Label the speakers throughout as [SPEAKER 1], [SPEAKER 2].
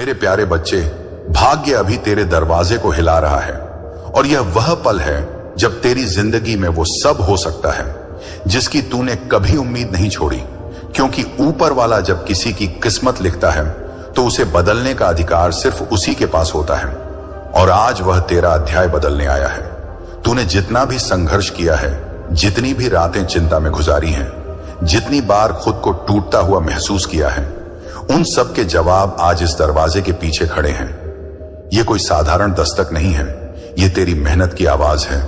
[SPEAKER 1] मेरे प्यारे बच्चे, भाग्य अभी तेरे दरवाजे को हिला रहा है और यह वह पल है जब तेरी जिंदगी में वो सब हो सकता है जिसकी तूने कभी उम्मीद नहीं छोड़ी। क्योंकि ऊपर वाला जब किसी की किस्मत लिखता है तो उसे बदलने का अधिकार सिर्फ उसी के पास होता है। और आज वह तेरा अध्याय बदलने आया है। तूने जितना भी संघर्ष किया है, जितनी भी रातें चिंता में गुजारी हैं, जितनी बार खुद को टूटता हुआ महसूस किया है, उन सब के जवाब आज इस दरवाजे के पीछे खड़े हैं। ये कोई साधारण दस्तक नहीं है, ये तेरी मेहनत की आवाज है,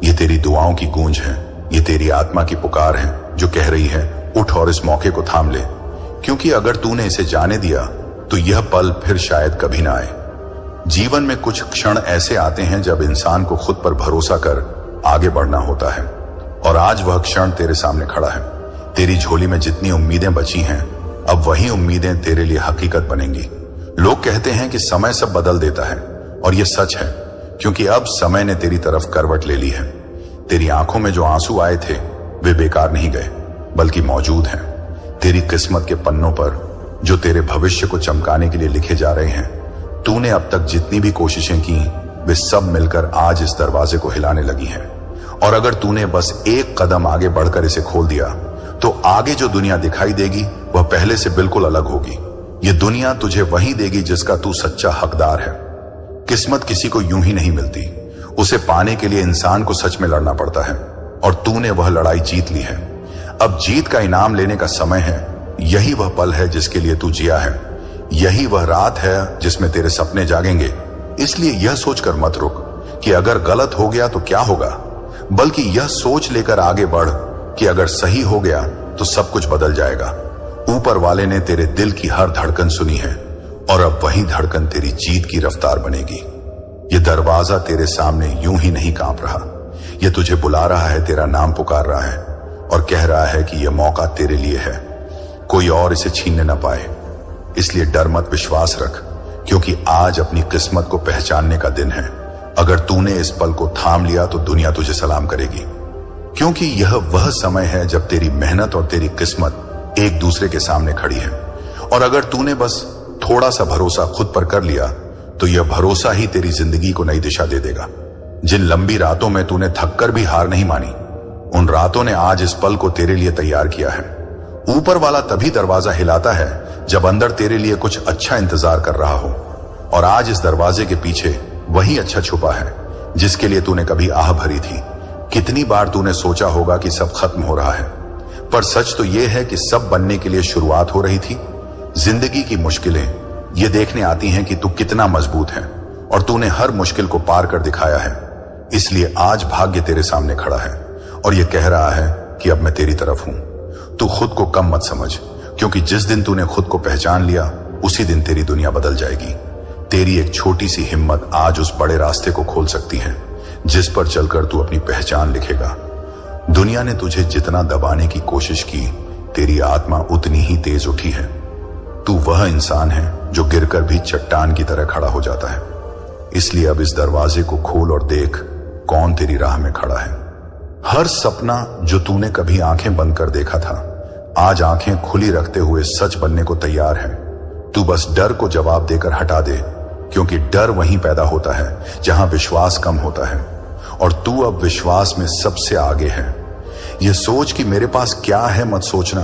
[SPEAKER 1] ये तेरी दुआओं की गूंज है, ये तेरी आत्मा की पुकार है जो कह रही है उठ और इस मौके को थाम ले। क्योंकि अगर तूने इसे जाने दिया तो यह पल फिर शायद कभी ना आए। जीवन में कुछ क्षण ऐसे आते हैं जब इंसान को खुद पर भरोसा कर आगे बढ़ना होता है, और आज वह क्षण तेरे सामने खड़ा है। तेरी झोली में जितनी उम्मीदें बची हैं, अब वही उम्मीदें तेरे लिए हकीकत बनेंगी। लोग कहते हैं कि समय सब बदल देता है, और यह सच है, क्योंकि अब समय ने तेरी तरफ करवट ले ली है। तेरी आंखों में जो आंसू आए थे वे बेकार नहीं गए, बल्कि मौजूद हैं। तेरी किस्मत के पन्नों पर जो तेरे भविष्य को चमकाने के लिए लिखे जा रहे हैं, तूने अब तक जितनी भी कोशिशें की वे सब मिलकर आज इस दरवाजे को हिलाने लगी हैं। और अगर तूने बस एक कदम आगे बढ़कर इसे खोल दिया तो आगे जो दुनिया दिखाई देगी वह पहले से बिल्कुल अलग होगी। ये दुनिया तुझे वही देगी जिसका तू सच्चा हकदार है। किस्मत किसी को यूं ही नहीं मिलती, उसे पाने के लिए इंसान को सच में लड़ना पड़ता है, और तूने वह लड़ाई जीत ली है। अब जीत का इनाम लेने का समय है। यही वह पल है जिसके लिए तू जिया है, यही वह रात है जिसमें तेरे सपने जागेंगे। इसलिए यह सोचकर मत रुक कि अगर गलत हो गया तो क्या होगा, बल्कि यह सोच लेकर आगे बढ़ कि अगर सही हो गया तो सब कुछ बदल जाएगा। ऊपर वाले ने तेरे दिल की हर धड़कन सुनी है, और अब वही धड़कन तेरी जीत की रफ्तार बनेगी। यह दरवाजा तेरे सामने यूं ही नहीं कांप रहा, यह तुझे बुला रहा है, तेरा नाम पुकार रहा है और कह रहा है कि यह मौका तेरे लिए है, कोई और इसे छीनने ना पाए। इसलिए डर मत, विश्वास रख, क्योंकि आज अपनी किस्मत को पहचानने का दिन है। अगर तूने इस पल को थाम लिया तो दुनिया तुझे सलाम करेगी, क्योंकि यह वह समय है जब तेरी मेहनत और तेरी किस्मत एक दूसरे के सामने खड़ी है। और अगर तूने बस थोड़ा सा भरोसा खुद पर कर लिया तो यह भरोसा ही तेरी जिंदगी को नई दिशा दे देगा। जिन लंबी रातों में तूने थककर भी हार नहीं मानी, उन रातों ने आज इस पल को तेरे लिए तैयार किया है। ऊपर वाला तभी दरवाजा हिलाता है जब अंदर तेरे लिए कुछ अच्छा इंतजार कर रहा हो, और आज इस दरवाजे के पीछे वही अच्छा छुपा है जिसके लिए तूने कभी आह भरी थी। कितनी बार तूने सोचा होगा कि सब खत्म हो रहा है, पर सच तो यह है कि सब बनने के लिए शुरुआत हो रही थी। जिंदगी की मुश्किलें ये देखने आती हैं कि तू कितना मजबूत है, और तूने हर मुश्किल को पार कर दिखाया है। इसलिए आज भाग्य तेरे सामने खड़ा है और यह कह रहा है कि अब मैं तेरी तरफ हूं। तू खुद को कम मत समझ, क्योंकि जिस दिन तूने खुद को पहचान लिया उसी दिन तेरी दुनिया बदल जाएगी। तेरी एक छोटी सी हिम्मत आज उस बड़े रास्ते को खोल सकती है जिस पर चलकर तू अपनी पहचान लिखेगा। दुनिया ने तुझे जितना दबाने की कोशिश की, तेरी आत्मा उतनी ही तेज उठी है। तू वह इंसान है जो गिरकर भी चट्टान की तरह खड़ा हो जाता है। इसलिए अब इस दरवाजे को खोल और देख कौन तेरी राह में खड़ा है। हर सपना जो तूने कभी आंखें बंद कर देखा था, आज आंखें खुली रखते हुए सच बनने को तैयार है। तू बस डर को जवाब देकर हटा दे, क्योंकि डर वहीं पैदा होता है जहां विश्वास कम होता है, और तू अब विश्वास में सबसे आगे है। यह सोच कि मेरे पास क्या है मत सोचना,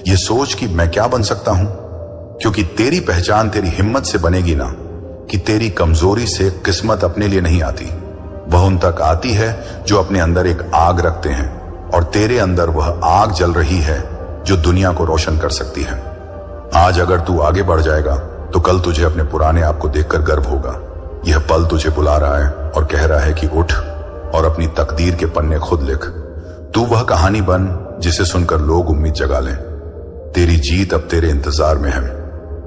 [SPEAKER 1] यह सोच कि मैं क्या बन सकता हूं, क्योंकि तेरी पहचान तेरी हिम्मत से बनेगी ना, कि तेरी कमजोरी से किस्मत अपने लिए नहीं आती। वह उन तक आती है जो अपने अंदर एक आग रखते हैं, और तेरे अंदर वह आग जल रही है जो दुनिया को रोशन कर सकती है। आज अगर तू आगे बढ़ जाएगा तो कल तुझे अपने पुराने आप को देखकर गर्व होगा। यह पल तुझे बुला रहा है और कह रहा है कि उठ और अपनी तकदीर के पन्ने खुद लिख। तू वह कहानी बन जिसे सुनकर लोग उम्मीद जगा लें। तेरी जीत अब तेरे इंतजार में है।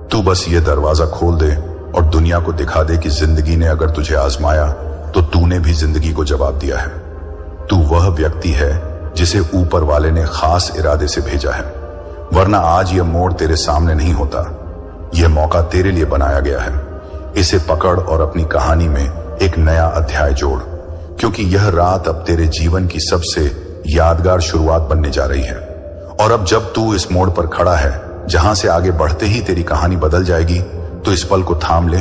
[SPEAKER 1] तू बस ये दरवाजा खोल दे और दुनिया को दिखा दे कि जिंदगी ने अगर तुझे आजमाया तो तूने भी जिंदगी को जवाब दिया है। तू वह व्यक्ति है जिसे ऊपर वाले ने खास इरादे से भेजा है, वरना आज यह मोड़ तेरे सामने नहीं होता। यह मौका तेरे लिए बनाया गया है। इसे पकड़ और अपनी कहानी में एक नया अध्याय जोड़, क्योंकि यह रात अब तेरे जीवन की सबसे यादगार शुरुआत बनने जा रही है। और अब जब तू इस मोड़ पर खड़ा है जहां से आगे बढ़ते ही तेरी कहानी बदल जाएगी, तो इस पल को थाम ले,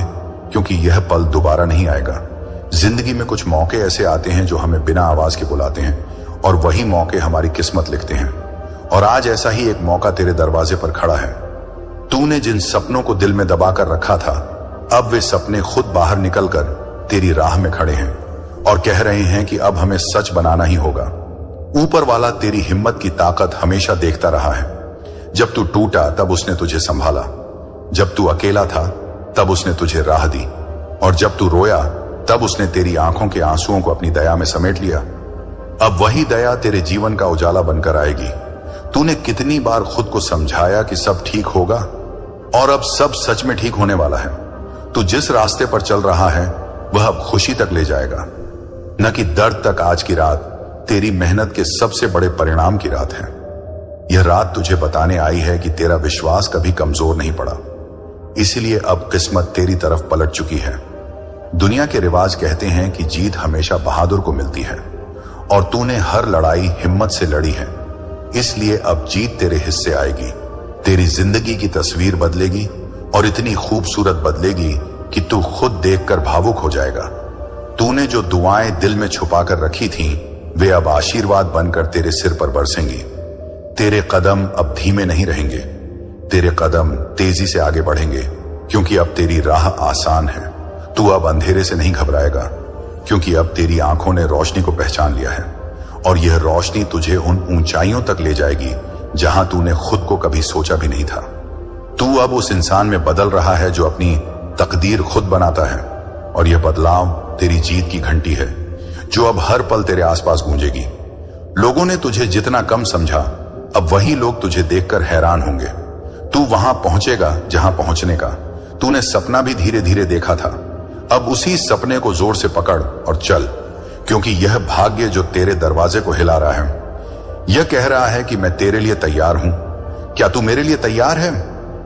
[SPEAKER 1] क्योंकि यह पल दोबारा नहीं आएगा। जिंदगी में कुछ मौके ऐसे आते हैं जो हमें बिना आवाज के बुलाते हैं, और वही मौके हमारी किस्मत लिखते हैं। और आज ऐसा ही एक मौका तेरे दरवाजे पर खड़ा है। तूने जिन सपनों को दिल में दबाकर रखा था, अब वे सपने खुद बाहर निकलकर तेरी राह में खड़े हैं और कह रहे हैं कि अब हमें सच बनाना ही होगा। ऊपर वाला तेरी हिम्मत की ताकत हमेशा देखता रहा है। जब तू टूटा तब उसने तुझे संभाला, जब तू अकेला था तब उसने तुझे राह दी, और जब तू रोया तब उसने तेरी आंखों के आंसुओं को अपनी दया में समेट लिया। अब वही दया तेरे जीवन का उजाला बनकर आएगी। तूने कितनी बार खुद को समझाया कि सब ठीक होगा, और अब सब सच में ठीक होने वाला है। तू जिस रास्ते पर चल रहा है वह अब खुशी तक ले जाएगा, न कि दर्द तक। आज की रात तेरी मेहनत के सबसे बड़े परिणाम की रात है। यह रात तुझे बताने आई है कि तेरा विश्वास कभी कमजोर नहीं पड़ा, इसलिए अब किस्मत तेरी तरफ पलट चुकी है। दुनिया के रिवाज कहते हैं कि जीत हमेशा बहादुर को मिलती है, और तूने हर लड़ाई हिम्मत से लड़ी है, इसलिए अब जीत तेरे हिस्से आएगी। तेरी जिंदगी की तस्वीर बदलेगी, और इतनी खूबसूरत बदलेगी कि तू खुद देखकर भावुक हो जाएगा। तूने जो दुआएं दिल में छुपाकर रखी थीं, वे अब आशीर्वाद बनकर तेरे सिर पर बरसेंगी। तेरे कदम अब धीमे नहीं रहेंगे, तेरे कदम तेजी से आगे बढ़ेंगे, क्योंकि अब तेरी राह आसान है। तू अब अंधेरे से नहीं घबराएगा, क्योंकि अब तेरी आंखों ने रोशनी को पहचान लिया है, और यह रोशनी तुझे उन ऊंचाइयों तक ले जाएगी जहां तूने खुद को कभी सोचा भी नहीं था। तू अब उस इंसान में बदल रहा है जो अपनी तकदीर खुद बनाता है, और यह बदलाव तेरी जीत की घंटी है, जो अब हर पल तेरे आसपास गूंजेगी। लोगों ने तुझे जितना कम समझा, अब वही लोग तुझे देखकर हैरान होंगे। तू वहां पहुंचेगा जहां पहुंचने का तूने सपना भी धीरे धीरे देखा था। अब उसी सपने को जोर से पकड़ और चल, क्योंकि यह भाग्य जो तेरे दरवाजे को हिला रहा है, यह कह रहा है कि मैं तेरे लिए तैयार हूं। क्या तू मेरे लिए तैयार है?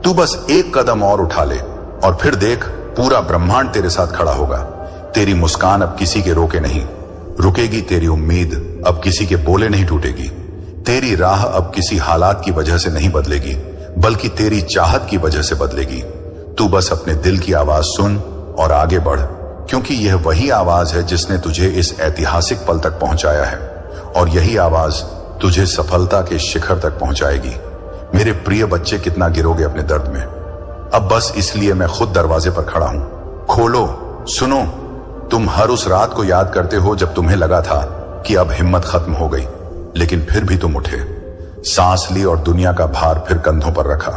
[SPEAKER 1] तू बस एक कदम और उठा ले, और फिर देख, पूरा ब्रह्मांड तेरे साथ खड़ा होगा। तेरी मुस्कान अब किसी के रोके नहीं रुकेगी, तेरी उम्मीद अब किसी के बोले नहीं टूटेगी, तेरी राह अब किसी हालात की वजह से नहीं बदलेगी, बल्कि तेरी चाहत की वजह से बदलेगी। तू बस अपने दिल की आवाज सुन और आगे बढ़, क्योंकि यह वही आवाज है जिसने तुझे इस ऐतिहासिक पल तक पहुंचाया है, और यही आवाज तुझे सफलता के शिखर तक पहुंचाएगी। मेरे प्रिय बच्चे, कितना गिरोगे अपने दर्द में? अब बस इसलिए मैं खुद दरवाजे पर खड़ा हूं। खोलो, सुनो। तुम हर उस रात को याद करते हो जब तुम्हें लगा था कि अब हिम्मत खत्म हो गई, लेकिन फिर भी तुम उठे, सांस ली और दुनिया का भार फिर कंधों पर रखा।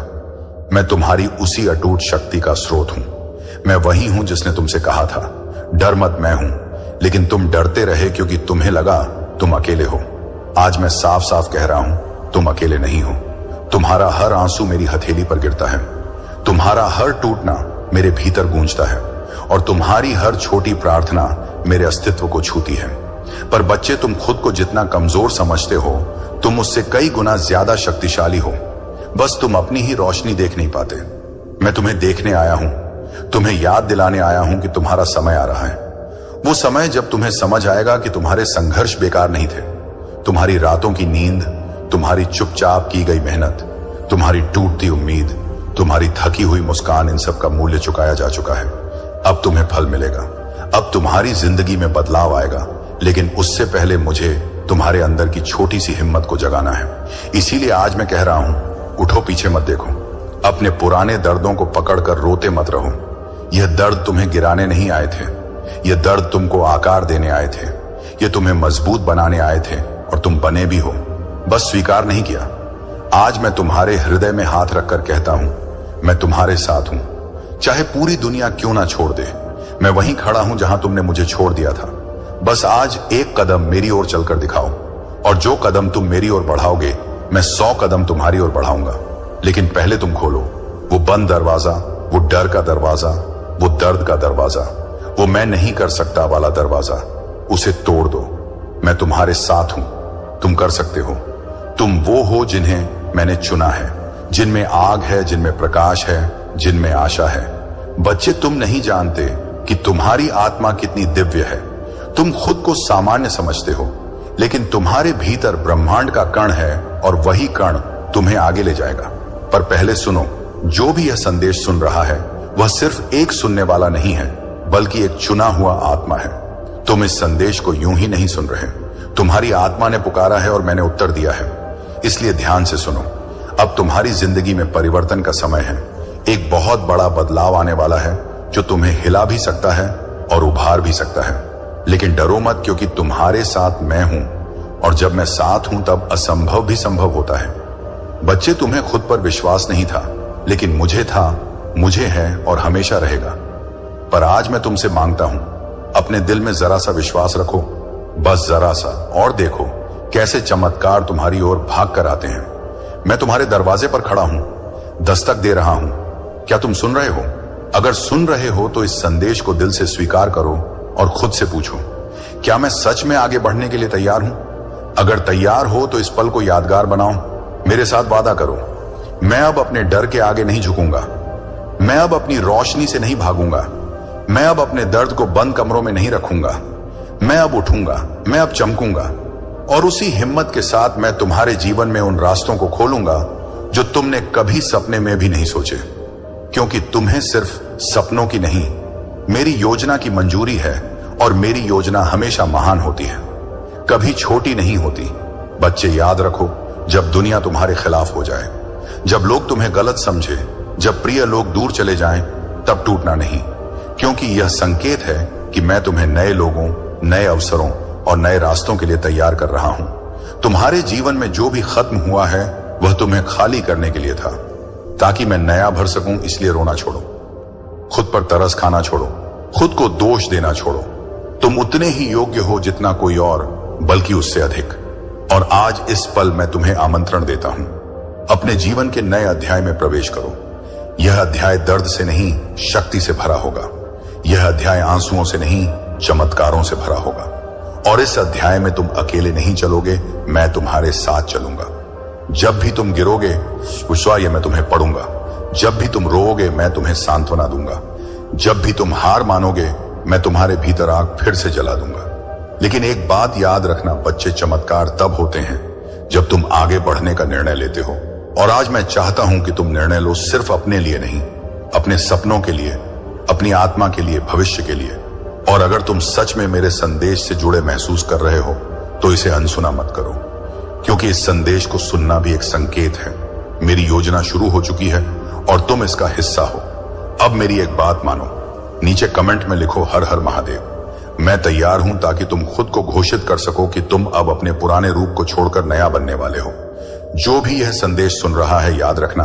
[SPEAKER 1] मैं तुम्हारी उसी अटूट शक्ति का स्रोत हूं। मैं वही हूं जिसने तुमसे कहा था, डर मत, मैं हूं। लेकिन तुम डरते रहे क्योंकि तुम्हें लगा तुम अकेले हो। आज मैं साफ साफ कह रहा हूं, तुम अकेले नहीं हो। तुम्हारा हर आंसू मेरी हथेली पर गिरता है, तुम्हारा हर टूटना मेरे भीतर गूंजता है, और तुम्हारी हर छोटी प्रार्थना मेरे अस्तित्व को छूती है। पर बच्चे, तुम खुद को जितना कमजोर समझते हो, तुम उससे कई गुना ज्यादा शक्तिशाली हो। बस तुम अपनी ही रोशनी देख नहीं पाते। मैं तुम्हें देखने आया हूं, तुम्हें याद दिलाने आया हूं कि तुम्हारा समय आ रहा है। वो समय जब तुम्हें समझ आएगा कि तुम्हारे संघर्ष बेकार नहीं थे। तुम्हारी रातों की नींद, तुम्हारी चुपचाप की गई मेहनत, तुम्हारी टूटती उम्मीद, तुम्हारी थकी हुई मुस्कान, इन सब का मूल्य चुकाया जा चुका है। अब तुम्हें फल मिलेगा, अब तुम्हारी जिंदगी में बदलाव आएगा, लेकिन उससे पहले मुझे तुम्हारे अंदर की छोटी सी हिम्मत को जगाना है। इसीलिए आज मैं कह रहा हूं, उठो, पीछे मत देखो। अपने पुराने दर्दों को पकड़कर रोते मत रहो। यह दर्द तुम्हें गिराने नहीं आए थे, यह दर्द तुमको आकार देने आए थे, यह तुम्हें मजबूत बनाने आए थे, और तुम बने भी हो, बस स्वीकार नहीं किया। आज मैं तुम्हारे हृदय में हाथ रखकर कहता हूं, मैं तुम्हारे साथ हूं। चाहे पूरी दुनिया क्यों ना छोड़ दे, मैं वहीं खड़ा हूं जहां तुमने मुझे छोड़ दिया था। बस आज एक कदम मेरी ओर चलकर दिखाओ, और जो कदम तुम मेरी ओर बढ़ाओगे, मैं 100 कदम तुम्हारी ओर बढ़ाऊंगा। लेकिन पहले तुम खोलो वो बंद दरवाजा, वो डर का दरवाजा, वो दर्द का दरवाजा, वो मैं नहीं कर सकता वाला दरवाजा। उसे तोड़ दो। मैं तुम्हारे साथ हूं, तुम कर सकते हो। तुम वो हो जिन्हें मैंने चुना है, जिनमें आग है, जिनमें प्रकाश है, जिनमें आशा है। बच्चे, तुम नहीं जानते कि तुम्हारी आत्मा कितनी दिव्य है। तुम खुद को सामान्य समझते हो, लेकिन तुम्हारे भीतर ब्रह्मांड का कण है, और वही कण तुम्हें आगे ले जाएगा। पर पहले सुनो, जो भी यह संदेश सुन रहा है, वह सिर्फ एक सुनने वाला नहीं है, बल्कि एक चुना हुआ आत्मा है। तुम इस संदेश को यूं ही नहीं सुन रहे, तुम्हारी आत्मा ने पुकारा है और मैंने उत्तर दिया है। इसलिए ध्यान से सुनो। अब तुम्हारी जिंदगी में परिवर्तन का समय है। एक बहुत बड़ा बदलाव आने वाला है जो तुम्हें हिला भी सकता है और उभार भी सकता है। लेकिन डरो मत, क्योंकि तुम्हारे साथ मैं हूं, और जब मैं साथ हूं तब असंभव भी संभव होता है। बच्चे, तुम्हें खुद पर विश्वास नहीं था, लेकिन मुझे था, मुझे है और हमेशा रहेगा। पर आज मैं तुमसे मांगता हूं, अपने दिल में जरा सा विश्वास रखो, बस जरा सा, और देखो कैसे चमत्कार तुम्हारी ओर भाग कर आते हैं। मैं तुम्हारे दरवाजे पर खड़ा हूं, दस्तक दे रहा हूं। क्या तुम सुन रहे हो? अगर सुन रहे हो तो इस संदेश को दिल से स्वीकार करो और खुद से पूछो, क्या मैं सच में आगे बढ़ने के लिए तैयार हूं? अगर तैयार हो तो इस पल को यादगार बनाओ। मेरे साथ वादा करो, मैं अब अपने डर के आगे नहीं झुकूंगा, मैं अब अपनी रोशनी से नहीं भागूंगा, मैं अब अपने दर्द को बंद कमरों में नहीं रखूंगा, मैं अब उठूंगा, मैं अब चमकूंगा, और उसी हिम्मत के साथ मैं तुम्हारे जीवन में उन रास्तों को खोलूंगा जो तुमने कभी सपने में भी नहीं सोचे। क्योंकि तुम्हें सिर्फ सपनों की नहीं, मेरी योजना की मंजूरी है, और मेरी योजना हमेशा महान होती है, कभी छोटी नहीं होती। बच्चे, याद रखो, जब दुनिया तुम्हारे खिलाफ हो जाए, जब लोग तुम्हें गलत समझे, जब प्रिय लोग दूर चले जाएं, तब टूटना नहीं, क्योंकि यह संकेत है कि मैं तुम्हें नए लोगों, नए अवसरों और नए रास्तों के लिए तैयार कर रहा हूं। तुम्हारे जीवन में जो भी खत्म हुआ है वह तुम्हें खाली करने के लिए था, ताकि मैं नया भर सकूं। इसलिए रोना छोड़ो, खुद पर तरस खाना छोड़ो, खुद को दोष देना छोड़ो। तुम उतने ही योग्य हो जितना कोई और, बल्कि उससे अधिक। और आज इस पल मैं तुम्हें आमंत्रण देता हूं, अपने जीवन के नए अध्याय में प्रवेश करो। यह अध्याय दर्द से नहीं, शक्ति से भरा होगा। यह अध्याय आंसुओं से नहीं, चमत्कारों से भरा होगा। और इस अध्याय में तुम अकेले नहीं चलोगे, मैं तुम्हारे साथ चलूंगा। जब भी तुम गिरोगे, विश्वास मैं तुम्हें पढ़ूंगा। जब भी तुम रोओगे, मैं तुम्हें सांत्वना दूंगा। जब भी तुम हार मानोगे, मैं तुम्हारे भीतर आग फिर से जला दूंगा। लेकिन एक बात याद रखना बच्चे, चमत्कार तब होते हैं जब तुम आगे बढ़ने का निर्णय लेते हो। और आज मैं चाहता हूं कि तुम निर्णय लो, सिर्फ अपने लिए नहीं, अपने सपनों के लिए, अपनी आत्मा के लिए, भविष्य के लिए। और अगर तुम सच में मेरे संदेश से जुड़े महसूस कर रहे हो तो इसे अनसुना मत करो, क्योंकि इस संदेश को सुनना भी एक संकेत है। मेरी योजना शुरू हो चुकी है और तुम इसका हिस्सा हो। अब मेरी एक बात मानो, नीचे कमेंट में लिखो हर हर महादेव। मैं तैयार हूं ताकि तुम खुद को घोषित कर सको कि तुम अब अपने पुराने रूप को छोड़कर नया बनने वाले हो। जो भी यह संदेश सुन रहा है, याद रखना,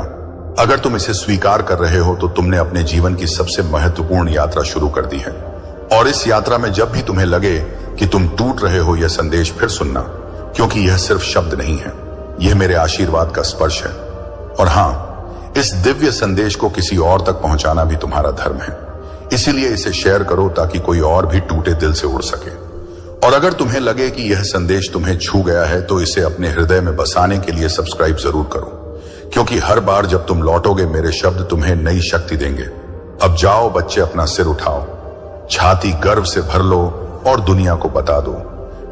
[SPEAKER 1] अगर तुम इसे स्वीकार कर रहे हो तो तुमने अपने जीवन की सबसे महत्वपूर्ण यात्रा शुरू कर दी है। और इस यात्रा में जब भी तुम्हें लगे कि तुम टूट रहे हो, यह संदेश फिर सुनना, क्योंकि यह सिर्फ शब्द नहीं है, यह मेरे आशीर्वाद का स्पर्श है। और हां, इस दिव्य संदेश को किसी और तक पहुंचाना भी तुम्हारा धर्म है। इसीलिए इसे शेयर करो ताकि कोई और भी टूटे दिल से उड़ सके। और अगर तुम्हें लगे कि यह संदेश तुम्हें छू गया है तो इसे अपने हृदय में बसाने के लिए सब्सक्राइब जरूर करो, क्योंकि हर बार जब तुम लौटोगे, मेरे शब्द तुम्हें नई शक्ति देंगे। अब जाओ बच्चे, अपना सिर उठाओ, छाती गर्व से भर लो और दुनिया को बता दो,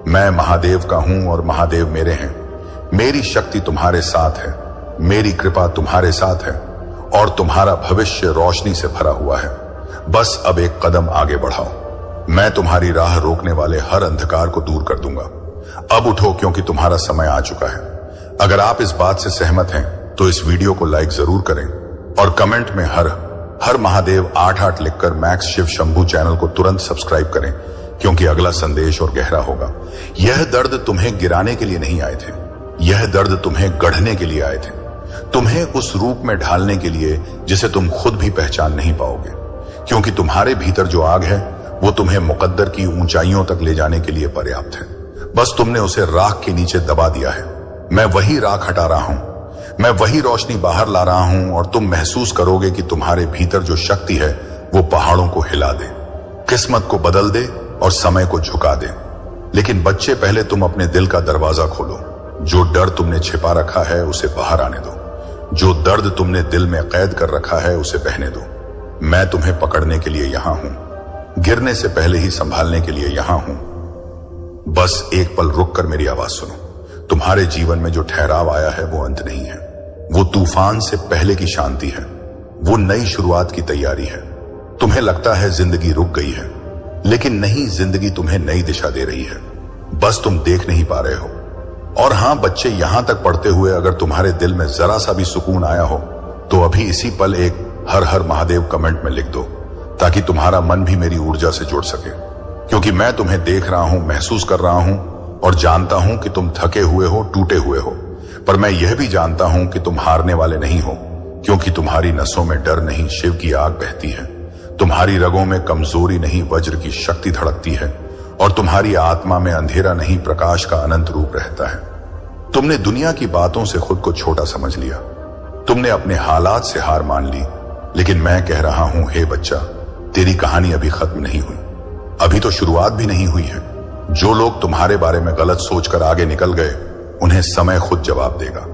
[SPEAKER 1] मैं महादेव का हूं और महादेव मेरे हैं। मेरी शक्ति तुम्हारे साथ है, मेरी कृपा तुम्हारे साथ है, और तुम्हारा भविष्य रोशनी से भरा हुआ है। बस अब एक कदम आगे बढ़ाओ। मैं तुम्हारी राह रोकने वाले हर अंधकार को दूर कर दूंगा। अब उठो, क्योंकि तुम्हारा समय आ चुका है। अगर आप इस बात से सहमत हैं तो इस वीडियो को लाइक जरूर करें और कमेंट में हर हर महादेव 88 लिखकर मैक्स शिव शंभू चैनल को तुरंत सब्सक्राइब करें, क्योंकि अगला संदेश और गहरा होगा। यह दर्द तुम्हें गिराने के लिए नहीं आए थे, यह दर्द तुम्हें गढ़ने के लिए आए थे, तुम्हें उस रूप में ढालने के लिए जिसे तुम खुद भी पहचान नहीं पाओगे। क्योंकि तुम्हारे भीतर जो आग है वो तुम्हें मुकद्दर की ऊंचाइयों तक ले जाने के लिए पर्याप्त है। बस तुमने उसे राख के नीचे दबा दिया है। मैं वही राख हटा रहा हूं, मैं वही रोशनी बाहर ला रहा हूं, और तुम महसूस करोगे कि तुम्हारे भीतर जो शक्ति है वो पहाड़ों को हिला दे, किस्मत को बदल दे और समय को झुका दे। लेकिन बच्चे, पहले तुम अपने दिल का दरवाजा खोलो। जो डर तुमने छिपा रखा है उसे बाहर आने दो। जो दर्द तुमने दिल में कैद कर रखा है उसे बहने दो। मैं तुम्हें पकड़ने के लिए यहां हूं, गिरने से पहले ही संभालने के लिए यहां हूं। बस एक पल रुक कर मेरी आवाज सुनो। तुम्हारे जीवन में जो ठहराव आया है वो अंत नहीं है, वो तूफान से पहले की शांति है। वो नई शुरुआत की तैयारी है। तुम्हें लगता है जिंदगी रुक गई है, लेकिन नहीं, जिंदगी तुम्हें नई दिशा दे रही है, बस तुम देख नहीं पा रहे हो। और हां बच्चे, यहां तक पढ़ते हुए अगर तुम्हारे दिल में जरा सा भी सुकून आया हो तो अभी इसी पल एक हर हर महादेव कमेंट में लिख दो, ताकि तुम्हारा मन भी मेरी ऊर्जा से जुड़ सके। क्योंकि मैं तुम्हें देख रहा हूं, महसूस कर रहा हूं और जानता हूं कि तुम थके हुए हो, टूटे हुए हो, पर मैं यह भी जानता हूं कि तुम हारने वाले नहीं हो, क्योंकि तुम्हारी नसों में डर नहीं, शिव की आग बहती है। तुम्हारी रगों में कमजोरी नहीं, वज्र की शक्ति धड़कती है। और तुम्हारी आत्मा में अंधेरा नहीं, प्रकाश का अनंत रूप रहता है। तुमने दुनिया की बातों से खुद को छोटा समझ लिया, तुमने अपने हालात से हार मान ली, लेकिन मैं कह रहा हूं, हे बच्चा, तेरी कहानी अभी खत्म नहीं हुई, अभी तो शुरुआत भी नहीं हुई है। जो लोग तुम्हारे बारे में गलत सोचकर आगे निकल गए, उन्हें समय खुद जवाब देगा।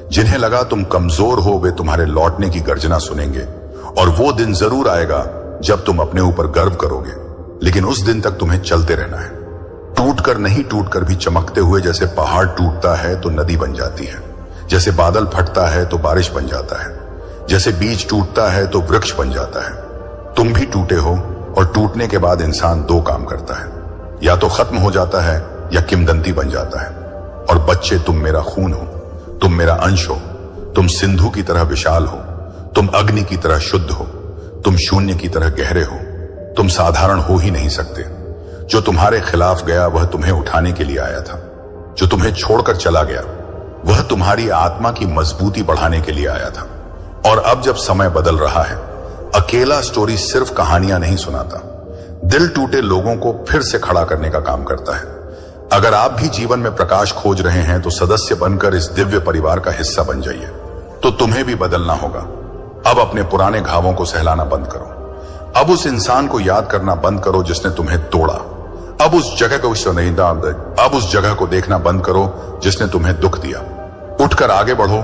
[SPEAKER 1] जिन्हें लगा तुम कमजोर हो, वे तुम्हारे लौटने की गर्जना सुनेंगे। और वो दिन जरूर आएगा जब तुम अपने ऊपर गर्व करोगे, लेकिन उस दिन तक तुम्हें चलते रहना है। टूटकर नहीं, टूटकर भी चमकते हुए। जैसे पहाड़ टूटता है तो नदी बन जाती है, जैसे बादल फटता है तो बारिश बन जाता है, जैसे बीज टूटता है तो वृक्ष बन जाता है। तुम भी टूटे हो, और टूटने के बाद इंसान दो काम करता है, या तो खत्म हो जाता है या किंवदंती बन जाता है। और बच्चे, तुम मेरा खून हो, तुम मेरा अंश हो, तुम सिंधु की तरह विशाल हो, तुम अग्नि की तरह शुद्ध हो, तुम शून्य की तरह गहरे हो, तुम साधारण हो ही नहीं सकते। जो तुम्हारे खिलाफ गया वह तुम्हें उठाने के लिए आया था, जो तुम्हें छोड़कर चला गया वह तुम्हारी आत्मा की मजबूती बढ़ाने के लिए आया था। और अब जब समय बदल रहा है, अकेला स्टोरी सिर्फ कहानियां नहीं सुनाता, दिल टूटे लोगों को फिर से खड़ा करने का काम करता है। अगर आप भी जीवन में प्रकाश खोज रहे हैं तो सदस्य बनकर इस दिव्य परिवार का हिस्सा बन जाइए। तो तुम्हें भी बदलना होगा। अब अपने पुराने घावों को सहलाना बंद करो। अब उस इंसान को याद करना बंद करो जिसने तुम्हें तोड़ा। अब उस जगह को देखना बंद करो जिसने तुम्हें दुख दिया। उठकर आगे बढ़ो,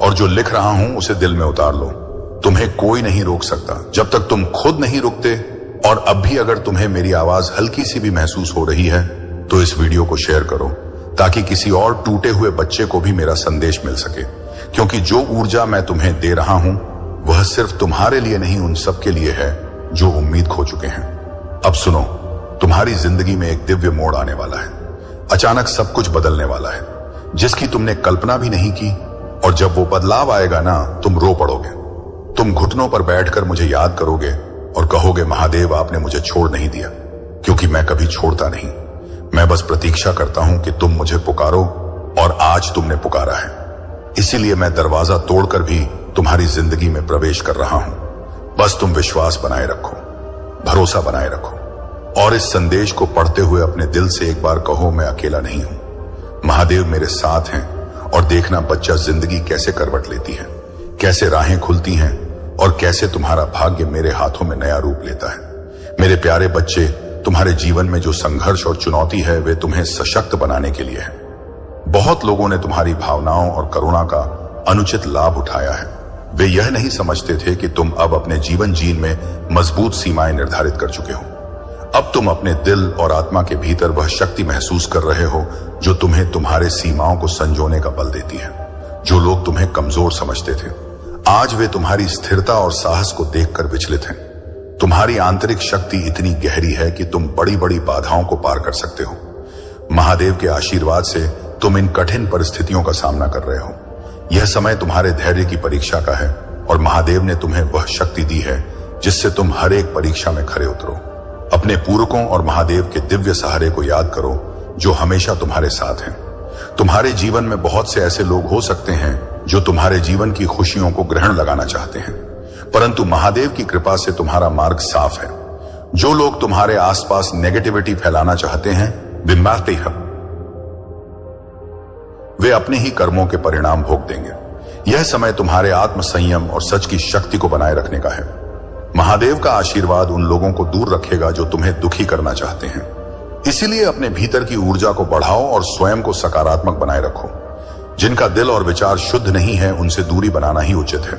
[SPEAKER 1] और जो लिख रहा हूं उसे दिल में उतार लो। तुम्हें कोई नहीं रोक सकता जब तक तुम खुद नहीं रुकते। और अब भी अगर तुम्हें मेरी आवाज हल्की सी भी महसूस हो रही है तो इस वीडियो को शेयर करो, ताकि किसी और टूटे हुए बच्चे को भी मेरा संदेश मिल सके। क्योंकि जो ऊर्जा मैं तुम्हें दे रहा हूं वह सिर्फ तुम्हारे लिए नहीं, उन सबके लिए है जो उम्मीद खो चुके हैं। अब सुनो, तुम्हारी जिंदगी में एक दिव्य मोड़ आने वाला है। अचानक सब कुछ बदलने वाला है, जिसकी तुमने कल्पना भी नहीं की। और जब वो बदलाव आएगा ना, तुम रो पड़ोगे। तुम घुटनों पर बैठकर मुझे याद करोगे और कहोगे, महादेव, आपने मुझे छोड़ नहीं दिया। क्योंकि मैं कभी छोड़ता नहीं, मैं बस प्रतीक्षा करता हूं कि तुम मुझे पुकारो, और आज तुमने पुकारा है। इसीलिए मैं दरवाजा तोड़कर भी तुम्हारी जिंदगी में प्रवेश कर रहा हूं। बस तुम विश्वास बनाए रखो, भरोसा बनाए रखो, और इस संदेश को पढ़ते हुए अपने दिल से एक बार कहो, मैं अकेला नहीं हूं, महादेव मेरे साथ हैं। और देखना बच्चा, जिंदगी कैसे करवट लेती है, कैसे राहें खुलती हैं, और कैसे तुम्हारा भाग्य मेरे हाथों में नया रूप लेता है। मेरे प्यारे बच्चे, तुम्हारे जीवन में जो संघर्ष और चुनौती है वे तुम्हें सशक्त बनाने के लिए है। बहुत लोगों ने तुम्हारी भावनाओं और करुणा का अनुचित लाभ उठाया है। वे यह नहीं समझते थे कि तुम अब अपने जीवन जीन में मजबूत सीमाएं निर्धारित कर चुके हो। अब तुम अपने दिल और आत्मा के भीतर वह शक्ति महसूस कर रहे हो जो तुम्हें तुम्हारे सीमाओं को संजोने का बल देती है। जो लोग तुम्हें कमजोर समझते थे, आज वे तुम्हारी स्थिरता और साहस को देखकर विचलित हैं। तुम्हारी आंतरिक शक्ति इतनी गहरी है कि तुम बड़ी बड़ी बाधाओं को पार कर सकते हो। महादेव के आशीर्वाद से तुम इन कठिन परिस्थितियों का सामना कर रहे हो। यह समय तुम्हारे धैर्य की परीक्षा का है, और महादेव ने तुम्हें वह शक्ति दी है जिससे तुम हर एक परीक्षा में खरे उतरो। अपने पूरकों और महादेव के दिव्य सहारे को याद करो जो हमेशा तुम्हारे साथ हैं। तुम्हारे जीवन में बहुत से ऐसे लोग हो सकते हैं जो तुम्हारे जीवन की खुशियों को ग्रहण लगाना चाहते हैं, परंतु महादेव की कृपा से तुम्हारा मार्ग साफ है। जो लोग तुम्हारे आसपास नेगेटिविटी फैलाना चाहते हैं, वे अपने ही कर्मों के परिणाम भोग देंगे। यह समय तुम्हारे आत्म संयम और सच की शक्ति को बनाए रखने का है। महादेव का आशीर्वाद उन लोगों को दूर रखेगा जो तुम्हें दुखी करना चाहते हैं। इसीलिए अपने भीतर की ऊर्जा को बढ़ाओ और स्वयं को सकारात्मक बनाए रखो। जिनका दिल और विचार शुद्ध नहीं है, उनसे दूरी बनाना ही उचित है।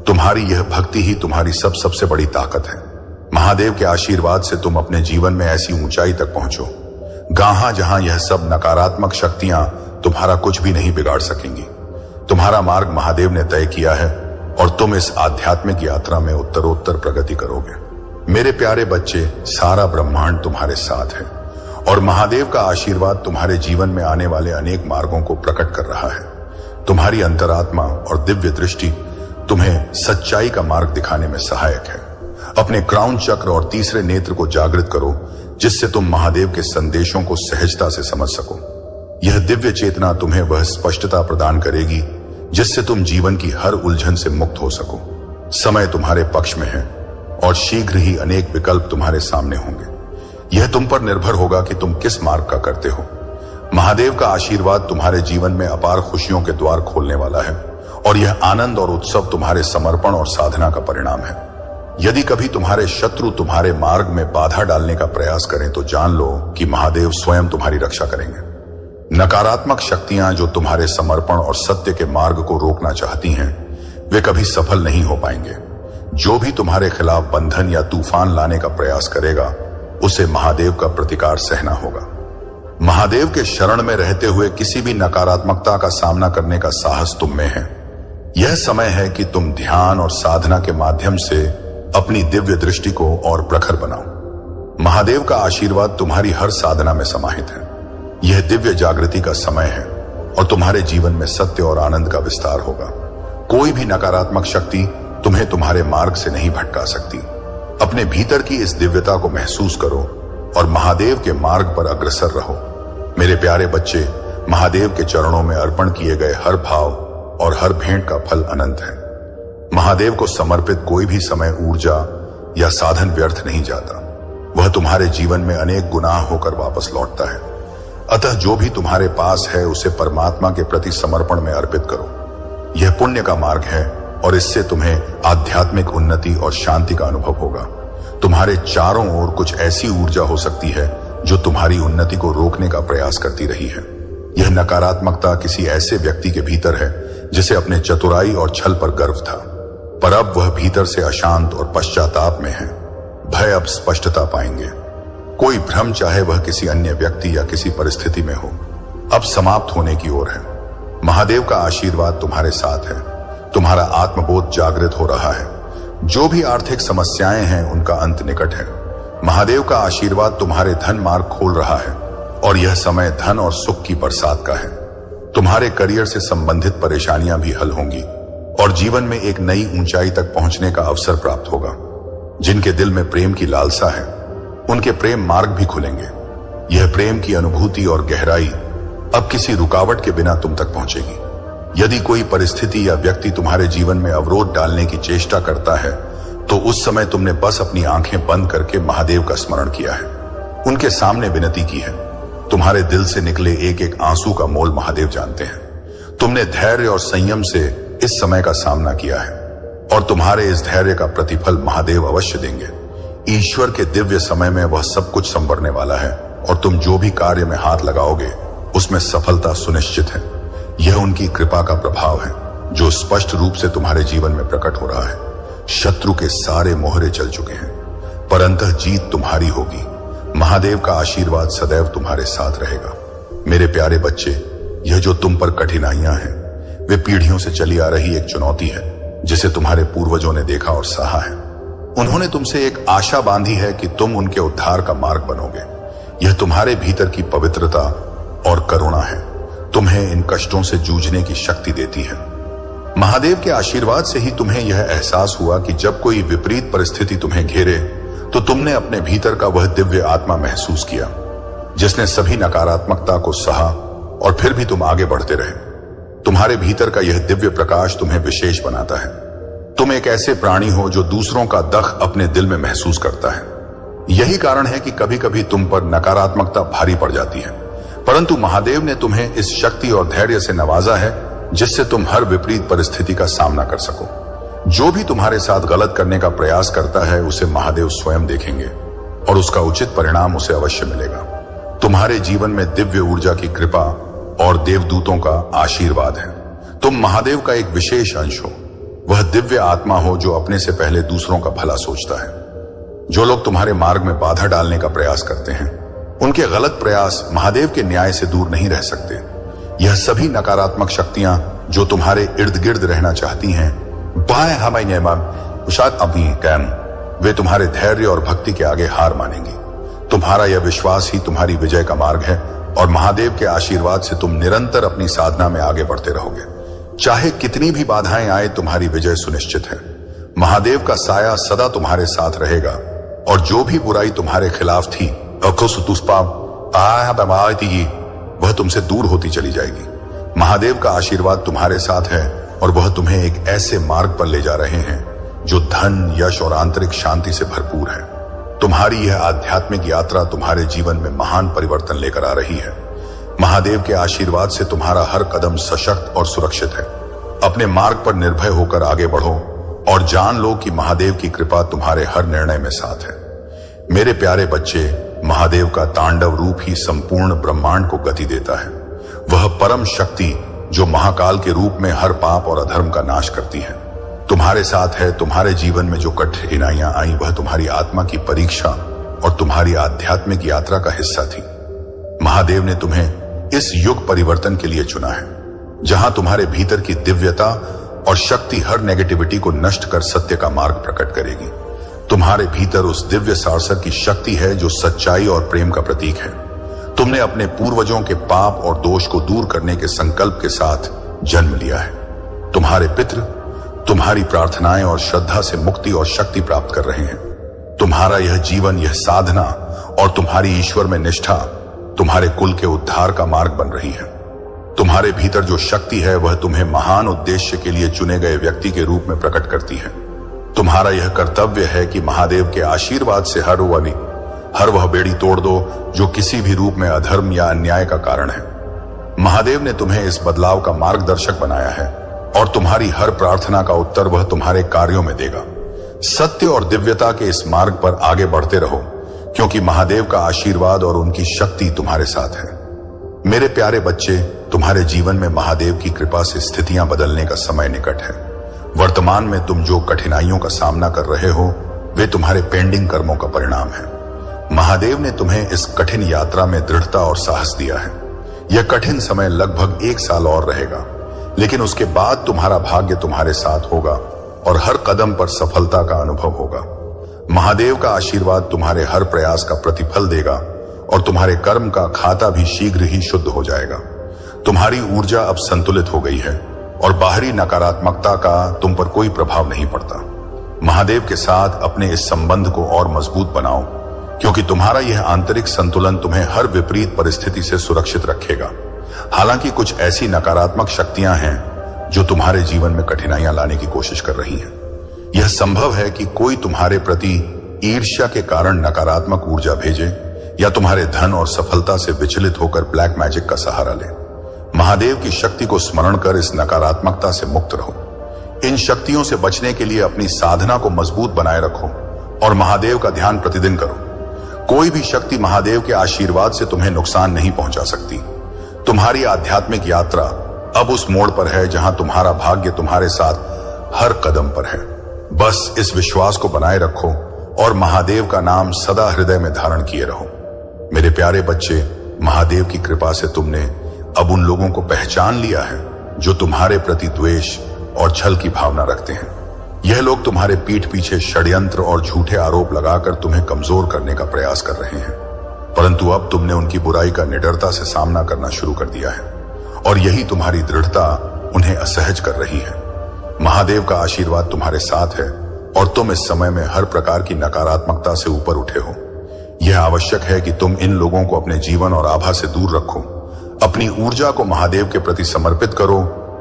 [SPEAKER 1] तुम्हारी यह भक्ति ही तुम्हारी सबसे बड़ी ताकत है। महादेव के आशीर्वाद से तुम अपने जीवन में ऐसी ऊंचाई तक पहुंचो जहां यह सब नकारात्मक शक्तियां तुम्हारा कुछ भी नहीं बिगाड़ सकेंगी। तुम्हारा मार्ग महादेव ने तय किया है, और तुम इस आध्यात्मिक यात्रा में उत्तरोत्तर प्रगति करोगे। मेरे प्यारे बच्चे, सारा ब्रह्मांड तुम्हारे साथ है और महादेव का आशीर्वाद तुम्हारे जीवन में आने वाले अनेक मार्गों को प्रकट कर रहा है। तुम्हारी अंतरात्मा और दिव्य दृष्टि तुम्हें सच्चाई का मार्ग दिखाने में सहायक है। अपने क्राउन चक्र और तीसरे नेत्र को जागृत करो, जिससे तुम महादेव के संदेशों को सहजता से समझ सको। यह दिव्य चेतना तुम्हें वह स्पष्टता प्रदान करेगी जिससे तुम जीवन की हर उलझन से मुक्त हो सको। समय तुम्हारे पक्ष में है और शीघ्र ही अनेक विकल्प तुम्हारे सामने होंगे। यह तुम पर निर्भर होगा कि तुम किस मार्ग का करते हो। महादेव का आशीर्वाद तुम्हारे जीवन में अपार खुशियों के द्वार खोलने वाला है और यह आनंद और उत्सव तुम्हारे समर्पण और साधना का परिणाम है। यदि कभी तुम्हारे शत्रु तुम्हारे मार्ग में बाधा डालने का प्रयास करें तो जान लो कि महादेव स्वयं तुम्हारी रक्षा करेंगे। नकारात्मक शक्तियां जो तुम्हारे समर्पण और सत्य के मार्ग को रोकना चाहती हैं, वे कभी सफल नहीं हो पाएंगे। जो भी तुम्हारे खिलाफ बंधन या तूफान लाने का प्रयास करेगा, उसे महादेव का प्रतिकार सहना होगा। महादेव के शरण में रहते हुए किसी भी नकारात्मकता का सामना करने का साहस तुम में है। यह समय है कि तुम ध्यान और साधना के माध्यम से अपनी दिव्य दृष्टि को और प्रखर बनाओ। महादेव का आशीर्वाद तुम्हारी हर साधना में समाहित है। यह दिव्य जागृति का समय है और तुम्हारे जीवन में सत्य और आनंद का विस्तार होगा। कोई भी नकारात्मक शक्ति तुम्हें तुम्हारे मार्ग से नहीं भटका सकती। अपने भीतर की इस दिव्यता को महसूस करो और महादेव के मार्ग पर अग्रसर रहो। मेरे प्यारे बच्चे, महादेव के चरणों में अर्पण किए गए हर भाव और हर भेंट का फल अनंत है। महादेव को समर्पित कोई भी समय, ऊर्जा या साधन व्यर्थ नहीं जाता। वह तुम्हारे जीवन में अनेक गुना होकर वापस लौटता है। अतः जो भी तुम्हारे पास है उसे परमात्मा के प्रति समर्पण में अर्पित करो। यह पुण्य का मार्ग है और इससे तुम्हें आध्यात्मिक उन्नति और शांति का अनुभव होगा। तुम्हारे चारों ओर कुछ ऐसी ऊर्जा हो सकती है जो तुम्हारी उन्नति को रोकने का प्रयास करती रही है। यह नकारात्मकता किसी ऐसे व्यक्ति के भीतर है जिसे अपने चतुराई और छल पर गर्व था, पर अब वह भीतर से अशांत और पश्चाताप में है। भय अब स्पष्टता पाएंगे। कोई भ्रम, चाहे वह किसी अन्य व्यक्ति या किसी परिस्थिति में हो, अब समाप्त होने की ओर है। महादेव का आशीर्वाद तुम्हारे साथ है। तुम्हारा आत्मबोध जागृत हो रहा है। जो भी आर्थिक समस्याएं हैं, उनका अंत निकट है। महादेव का आशीर्वाद तुम्हारे धन मार्ग खोल रहा है और यह समय धन और सुख की बरसात का है। तुम्हारे करियर से संबंधित परेशानियां भी हल होंगी और जीवन में एक नई ऊंचाई तक पहुंचने का अवसर प्राप्त होगा। जिनके दिल में प्रेम की लालसा है, उनके प्रेम मार्ग भी खुलेंगे। यह प्रेम की अनुभूति और गहराई अब किसी रुकावट के बिना तुम तक पहुंचेगी। यदि कोई परिस्थिति या व्यक्ति तुम्हारे जीवन में अवरोध डालने की चेष्टा करता है, तो उस समय तुमने बस अपनी आंखें बंद करके महादेव का स्मरण किया है, उनके सामने विनती की है। तुम्हारे दिल से निकले एक एक आंसू का मोल महादेव जानते हैं। तुमने धैर्य और संयम से इस समय का सामना किया है और तुम्हारे इस धैर्य का प्रतिफल महादेव अवश्य देंगे। ईश्वर के दिव्य समय में वह सब कुछ संवरने वाला है और तुम जो भी कार्य में हाथ लगाओगे उसमें सफलता सुनिश्चित है। यह उनकी कृपा का प्रभाव है जो स्पष्ट रूप से तुम्हारे जीवन में प्रकट हो रहा है। शत्रु के सारे मोहरे चल चुके हैं, पर अंततः जीत तुम्हारी होगी। महादेव का आशीर्वाद सदैव तुम्हारे साथ रहेगा। मेरे प्यारे बच्चे, यह जो तुम पर कठिनाइयां हैं, वे पीढ़ियों से चली आ रही एक चुनौती है जिसे तुम्हारे पूर्वजों ने देखा और सहा है। उन्होंने तुमसे एक आशा बांधी है कि तुम उनके उद्धार का मार्ग बनोगे। यह तुम्हारे भीतर की पवित्रता और करुणा है, तुम्हें इन कष्टों से जूझने की शक्ति देती है। महादेव के आशीर्वाद से ही तुम्हें यह एहसास हुआ कि जब कोई विपरीत परिस्थिति तुम्हें घेरे तो तुमने अपने भीतर का वह दिव्य आत्मा महसूस किया जिसने सभी नकारात्मकता को सहा और फिर भी तुम आगे बढ़ते रहे। तुम्हारे भीतर का यह दिव्य प्रकाश तुम्हें विशेष बनाता है। तुम एक ऐसे प्राणी हो जो दूसरों का दख अपने दिल में महसूस करता है। यही कारण है कि कभी कभी तुम पर नकारात्मकता भारी पड़ जाती है, परंतु महादेव ने तुम्हें इस शक्ति और धैर्य से नवाजा है जिससे तुम हर विपरीत परिस्थिति का सामना कर सको। जो भी तुम्हारे साथ गलत करने का प्रयास करता है, उसे महादेव स्वयं देखेंगे और उसका उचित परिणाम उसे अवश्य मिलेगा। तुम्हारे जीवन में दिव्य ऊर्जा की कृपा और देवदूतों का आशीर्वाद है। तुम महादेव का एक विशेष अंश हो। वह दिव्य आत्मा हो जो अपने से पहले दूसरों का भला सोचता है। जो लोग तुम्हारे मार्ग में बाधा डालने का प्रयास करते हैं, उनके गलत प्रयास महादेव के न्याय से दूर नहीं रह सकते। यह सभी नकारात्मक शक्तियां जो तुम्हारे इर्द गिर्द रहना चाहती हैं, वे तुम्हारे धैर्य और भक्ति के आगे हार मानेंगी। तुम्हारा यह विश्वास ही तुम्हारी विजय का मार्ग है और महादेव के आशीर्वाद से तुम निरंतर अपनी साधना में आगे बढ़ते रहोगे। चाहे कितनी भी बाधाएं आए, तुम्हारी विजय सुनिश्चित है। महादेव का साया सदा तुम्हारे साथ रहेगा और जो भी बुराई तुम्हारे खिलाफ थी वह तुमसे दूर होती चली जाएगी। महादेव का आशीर्वाद तुम्हारे साथ है और वह तुम्हें एक ऐसे मार्ग पर ले जा रहे हैं जो धन, यश और आंतरिक शांति से भरपूर है। तुम्हारी यह आध्यात्मिक यात्रा तुम्हारे जीवन में महान परिवर्तन लेकर आ रही है। महादेव के आशीर्वाद से तुम्हारा हर कदम सशक्त और सुरक्षित है। अपने मार्ग पर निर्भय होकर आगे बढ़ो और जान लो कि महादेव की कृपा तुम्हारे हर निर्णय में साथ है। मेरे प्यारे बच्चे, महादेव का तांडव रूप ही संपूर्ण ब्रह्मांड को गति देता है। वह परम शक्ति जो महाकाल के रूप में हर पाप और अधर्म का नाश करती है, तुम्हारे साथ है। तुम्हारे जीवन में जो कठिनाइयां आई वह तुम्हारी आत्मा की परीक्षा और तुम्हारी आध्यात्मिक यात्रा का हिस्सा थी। महादेव ने तुम्हें इस युग परिवर्तन के लिए चुना है, जहां तुम्हारे भीतर की दिव्यता और शक्ति हर नेगेटिविटी को नष्ट कर सत्य का मार्ग प्रकट करेगी। तुम्हारे भीतर उस दिव्य सारसर की शक्ति है जो सच्चाई और प्रेम का प्रतीक है। तुमने अपने पूर्वजों के पाप और दोष को दूर करने के संकल्प के साथ जन्म लिया है। तुम्हारे पितृ तुम्हारी प्रार्थनाएं और श्रद्धा से मुक्ति और शक्ति प्राप्त कर रहे हैं। तुम्हारा यह जीवन, यह साधना और तुम्हारी ईश्वर में निष्ठा तुम्हारे कुल के उद्धार का मार्ग बन रही है। तुम्हारे भीतर जो शक्ति है वह तुम्हें महान उद्देश्य के लिए चुने गए व्यक्ति के रूप में प्रकट करती है। तुम्हारा यह कर्तव्य है कि महादेव के आशीर्वाद से हर वह बेड़ी तोड़ दो जो किसी भी रूप में अधर्म या अन्याय का कारण है। महादेव ने तुम्हें इस बदलाव का मार्गदर्शक बनाया है और तुम्हारी हर प्रार्थना का उत्तर वह तुम्हारे कार्यों में देगा। सत्य और दिव्यता के इस मार्ग पर आगे बढ़ते रहो, क्योंकि महादेव का आशीर्वाद और उनकी शक्ति तुम्हारे साथ है। मेरे प्यारे बच्चे, तुम्हारे जीवन में महादेव की कृपा से स्थितियां बदलने का समय निकट है। वर्तमान में तुम जो कठिनाइयों का सामना कर रहे हो वे तुम्हारे पेंडिंग कर्मों का परिणाम है। महादेव ने तुम्हें इस कठिन यात्रा में दृढ़ता और साहस दिया है। यह कठिन समय लगभग 1 साल और रहेगा, लेकिन उसके बाद तुम्हारा भाग्य तुम्हारे साथ होगा और हर कदम पर सफलता का अनुभव होगा। महादेव का आशीर्वाद तुम्हारे हर प्रयास का प्रतिफल देगा और तुम्हारे कर्म का खाता भी शीघ्र ही शुद्ध हो जाएगा। तुम्हारी ऊर्जा अब संतुलित हो गई है और बाहरी नकारात्मकता का तुम पर कोई प्रभाव नहीं पड़ता। महादेव के साथ अपने इस संबंध को और मजबूत बनाओ, क्योंकि तुम्हारा यह आंतरिक संतुलन तुम्हें हर विपरीत परिस्थिति से सुरक्षित रखेगा। हालांकि कुछ ऐसी नकारात्मक शक्तियां हैं जो तुम्हारे जीवन में कठिनाइयां लाने की कोशिश कर रही हैं। यह संभव है कि कोई तुम्हारे प्रति ईर्ष्या के कारण नकारात्मक ऊर्जा भेजे या तुम्हारे धन और सफलता से विचलित होकर ब्लैक मैजिक का सहारा ले। महादेव की शक्ति को स्मरण कर इस नकारात्मकता से मुक्त रहो। इन शक्तियों से बचने के लिए अपनी साधना को मजबूत बनाए रखो और महादेव का ध्यान प्रतिदिन करो। कोई भी शक्ति महादेव के आशीर्वाद से तुम्हें नुकसान नहीं पहुंचा सकती। तुम्हारी आध्यात्मिक यात्रा अब उस मोड़ पर है जहां तुम्हारा भाग्य तुम्हारे साथ हर कदम पर है। बस इस विश्वास को बनाए रखो और महादेव का नाम सदा हृदय में धारण किए रहो। मेरे प्यारे बच्चे, महादेव की कृपा से तुमने अब उन लोगों को पहचान लिया है जो तुम्हारे प्रति द्वेष और छल की भावना रखते हैं। यह लोग तुम्हारे पीठ पीछे षड्यंत्र और झूठे आरोप लगाकर तुम्हें कमजोर करने का प्रयास कर रहे हैं, परंतु अब तुमने उनकी बुराई का निडरता से सामना करना शुरू कर दिया है और यही तुम्हारी दृढ़ता उन्हें असहज कर रही है। महादेव का आशीर्वाद तुम्हारे साथ है और तुम इस समय में हर प्रकार की नकारात्मकता से ऊपर उठे हो। यह आवश्यक है कि तुम इन लोगों को अपने जीवन और आभा से दूर रखो। अपनी ऊर्जा को महादेव के प्रति समर्पित करो